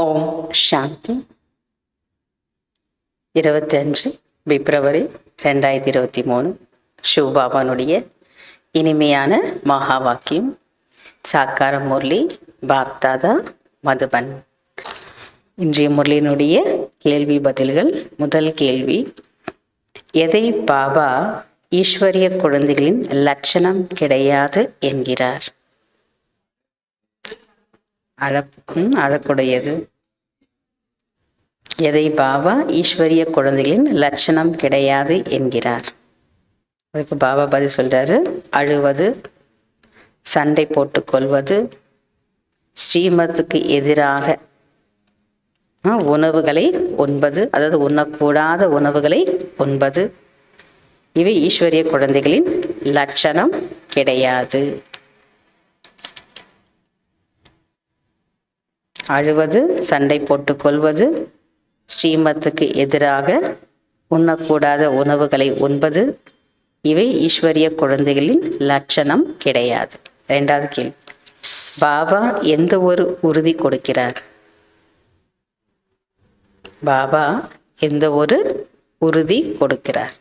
ஓம் சாந்தி. 25 பிப்ரவரி 2023 சிவபாபானுடைய இனிமையான மகா வாக்கியம். சாக்கார முரளி பாப்தாதா மதுபன். இன்றைய முரளியினுடைய கேள்வி பதில்கள். முதல் கேள்வி, எதை பாபா ஈஸ்வரிய குழந்தைகளின் லட்சணம் கிடையாது என்கிறார்? அழக்குடையது. எதை பாபா ஈஸ்வரிய குழந்தைகளின் லட்சணம் கிடையாது என்கிறார்? அதுக்கு பாபா பதில் சொல்றாரு, அழுவது, சண்டை போட்டுக்கொள்வது, ஸ்ரீமத்துக்கு எதிராக உணவுகளை உண்பது, அதாவது உண்ணக்கூடாத உணவுகளை உண்பது, இவை ஈஸ்வரிய குழந்தைகளின் லட்சணம் கிடையாது. அழுவது, சண்டை போட்டுக்கொள்வது, ஸ்ரீமத்துக்கு எதிராக உண்ணக்கூடாத உணவுகளை உண்பது, இவை ஈஸ்வரிய குழந்தைகளின் லட்சணம் கிடையாது. இரண்டாவது கேள்வி, பாபா எந்த ஒரு உறுதி கொடுக்கிறார்? பாபா எந்த ஒரு உறுதி கொடுக்கிறார்?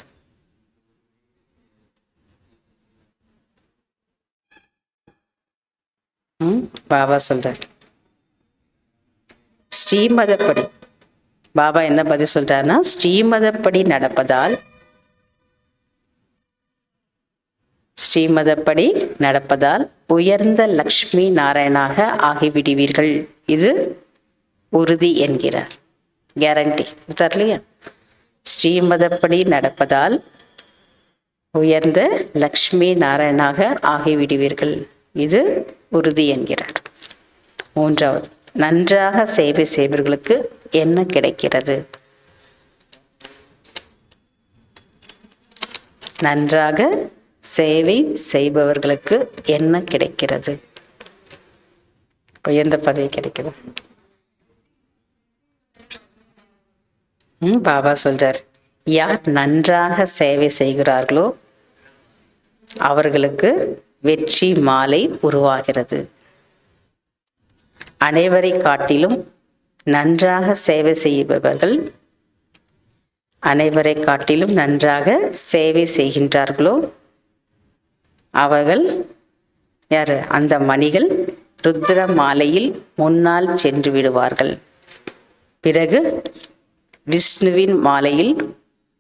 பாபா சொல்றார், ஸ்ரீமதப்படி. பாபா என்ன பதில் சொல்றாருன்னா, ஸ்ரீமதப்படி நடப்பதால் உயர்ந்த லக்ஷ்மி நாராயணாக ஆகிவிடுவீர்கள். இது உறுதி என்கிறார். கேரண்டி தரலையா? ஸ்ரீமதப்படி நடப்பதால் உயர்ந்த லக்ஷ்மி நாராயணாக ஆகிவிடுவீர்கள், இது உறுதி என்கிறார். மூன்றாவது, நன்றாக சேவை செய்பவர்களுக்கு என்ன கிடைக்கிறது? நன்றாக சேவை செய்பவர்களுக்கு என்ன கிடைக்கிறது? உயர்ந்த பதவி கிடைக்குது. பாபா சொல்றார், யார் நன்றாக சேவை செய்கிறார்களோ அவர்களுக்கு வெற்றி மாலை உருவாகிறது. அனைவரை காட்டிலும் நன்றாக சேவை செய்கின்றார்களோ அவர்கள் யாரு? அந்த மணிகள் ருத்ர மாலையில் முன்னால் சென்று விடுவார்கள். பிறகு விஷ்ணுவின் மாலையில்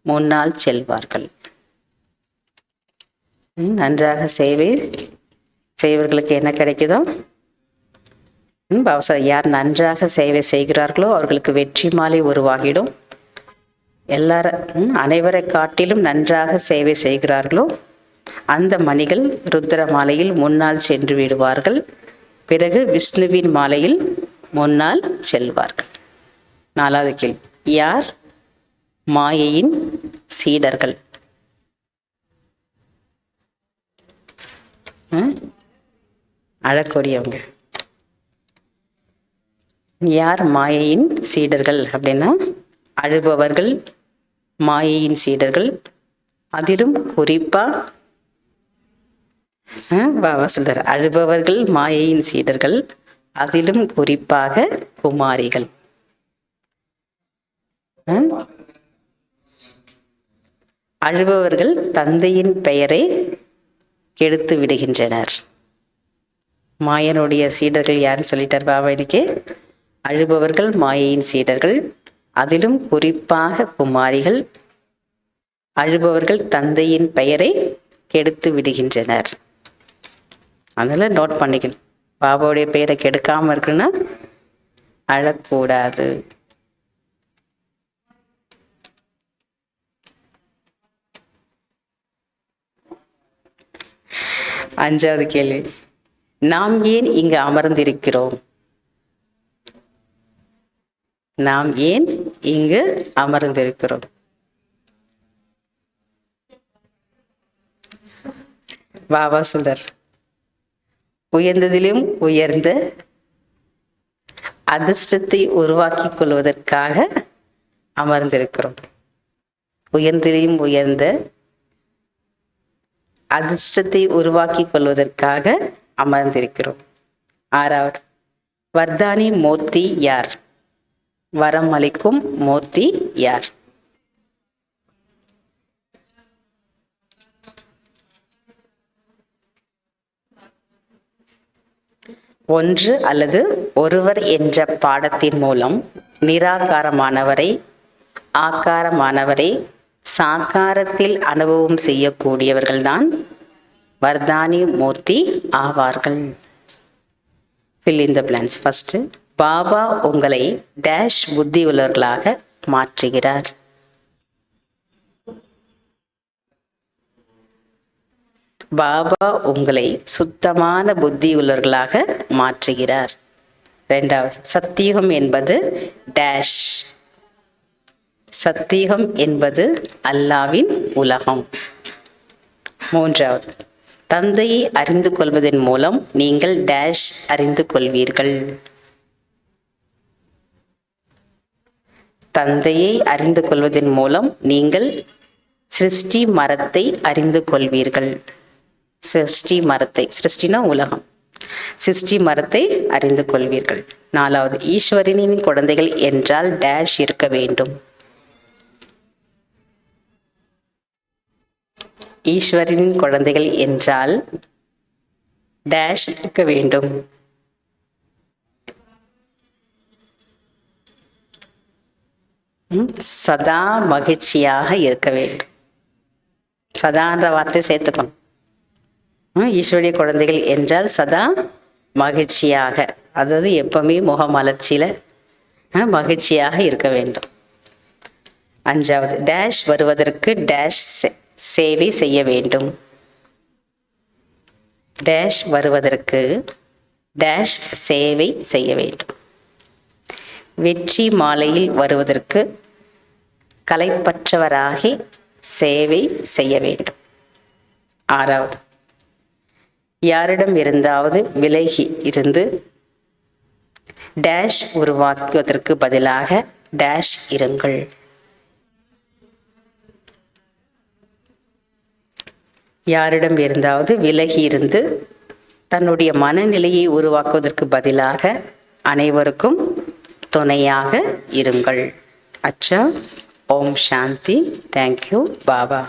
முன்னால் செல்வார்கள். நன்றாக சேவை செய்வர்களுக்கு என்ன கிடைக்குதோ, யார் நன்றாக சேவை செய்கிறார்களோ அவர்களுக்கு வெற்றி மாலை உருவாகிடும். அனைவரை காட்டிலும் நன்றாக சேவை செய்கிறார்களோ அந்த மணிகள் ருத்ர மாலையில் முன்னால் சென்று விடுவார்கள். பிறகு விஷ்ணுவின் மாலையில் முன்னால் செல்வார்கள். நாலாவது கேள்வி, யார் மாயையின் சீடர்கள்? அழக்கூடியவங்க. யார் மாயையின் சீடர்கள் அப்படின்னா, அழுபவர்கள் மாயையின் சீடர்கள். அதிலும் குறிப்பா பாபா சொல்றார், அழுபவர்கள் மாயையின் சீடர்கள், அதிலும் குறிப்பாக குமாரிகள். அழுபவர்கள் தந்தையின் பெயரை கெடுத்து விடுகின்றனர். மாயனுடைய சீடர்கள் யாருன்னு சொல்லிட்டார் பாபா இன்னைக்கு. அழுபவர்கள் மாயையின் சீடர்கள், அதிலும் குறிப்பாக குமாரிகள். அழுபவர்கள் தந்தையின் பெயரை கெடுத்து விடுகின்றனர். அதனால நோட் பண்ணிக்கணும், பாபாவுடைய பெயரை கெடுக்காம இருக்குன்னா அழக்கூடாது. அஞ்சாவது கேள்வி, நாம் ஏன் இங்கு அமர்ந்திருக்கிறோம்? நாம் ஏன் இங்கு அமர்ந்திருக்கிறோம்? பாபா சொல்றார், உயர்ந்ததிலும் உயர்ந்த அதிர்ஷ்டத்தை உருவாக்கி கொள்வதற்காக அமர்ந்திருக்கிறோம். உயர்ந்ததிலும் உயர்ந்த அதிர்ஷ்டத்தை உருவாக்கி கொள்வதற்காக அமர்ந்திருக்கிறோம். ஆறாவது, வர்தானி மூர்த்தி யார்? வரம் அளிக்கும் மூர்த்தி யார்? ஒன்று அல்லது ஒருவர் என்ற பாடத்தின் மூலம் நிராகாரமானவரை, ஆகாரமானவரை சாக்காரத்தில் அனுபவம் செய்யக்கூடியவர்கள்தான் வர்தானி மூர்த்தி ஆவார்கள். fill in the blanks. First, Baba உங்களை டேஷ் புத்தி உள்ளவர்களாக மாற்றுகிறார். பாபா உங்களை சுத்தமான புத்தி உள்ளவர்களாக மாற்றுகிறார். இரண்டாவது, சத்தியுகம் என்பது டேஷ். சத்தியுகம் என்பது அல்லாவின் உலகம். மூன்றாவது, தந்தையை அறிந்து கொள்வதன் மூலம் நீங்கள் டேஷ் அறிந்து கொள்வீர்கள். தந்தையை அறிந்து கொள்வதன் மூலம் நீங்கள் சிருஷ்டி மரத்தை அறிந்து கொள்வீர்கள். சிருஷ்டி மரத்தை, சிருஷ்டினா உலகம், சிருஷ்டி மரத்தை அறிந்து கொள்வீர்கள். நாலாவது, ஈஸ்வரனின் குழந்தைகள் என்றால் டேஷ் இருக்க வேண்டும். ஈஸ்வரனின் குழந்தைகள் என்றால் டேஷ் இருக்க வேண்டும். சதா மகிழ்ச்சியாக இருக்க வேண்டும். சதான்ற வார்த்தை சேர்த்துக்கணும். ஈஸ்வரிய குழந்தைகள் என்றால் சதா மகிழ்ச்சியாக, அதாவது எப்பவுமே முகமலர்ச்சியில் மகிழ்ச்சியாக இருக்க வேண்டும். அஞ்சாவது, டேஷ் வருவதற்கு டேஷ் சேவை செய்ய வேண்டும். டேஷ் வருவதற்கு டேஷ் சேவை செய்ய வேண்டும். வெற்றி மாலையில் வருவதற்கு கலைப்பற்றவராகி சேவை செய்ய வேண்டும். ஆறாவது, யாரிடம் இருந்தாவது விலகி இருந்து டேஷ் உருவாக்குவதற்கு பதிலாக டேஷ் இருங்கள். யாரிடம் இருந்தாவது விலகி இருந்து தன்னுடைய மனநிலையை உருவாக்குவதற்கு பதிலாக அனைவருக்கும் துணையாக இருங்கள். அச்சா. ஓம் சாந்தி. தேங்க்யூ பாபா.